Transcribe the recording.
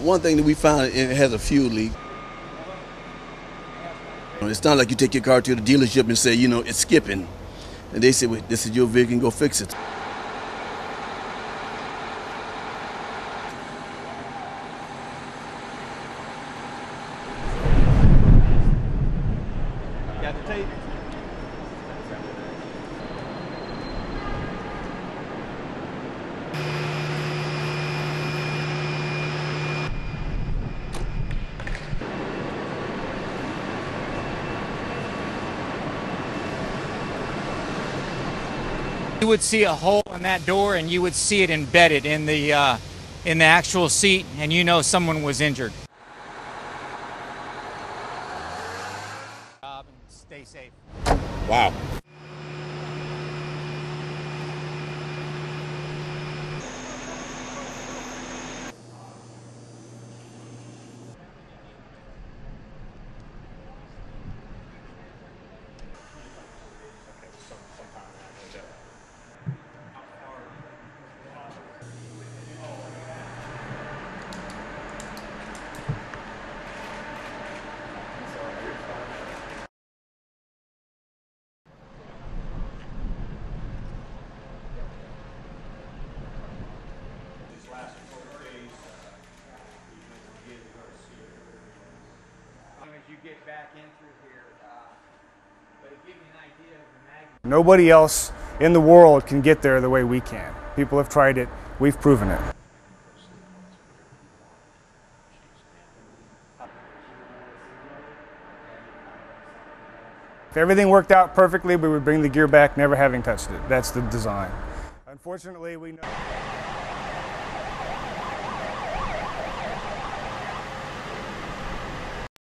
One thing that we found, it has a fuel leak. It's not like you take your car to the dealership and say, you know, it's skipping. And they say, well, this is your vehicle, go fix it. Got the tape? You would see a hole in that door, and you would see it embedded in the actual seat, and you know someone was injured. Stay safe. Wow. As you get back in through here, but it gives you an idea of the magnitude. Nobody else in the world can get there the way we can. People have tried it. We've proven it. If everything worked out perfectly, we would bring the gear back never having touched it. That's the design. Unfortunately, we know...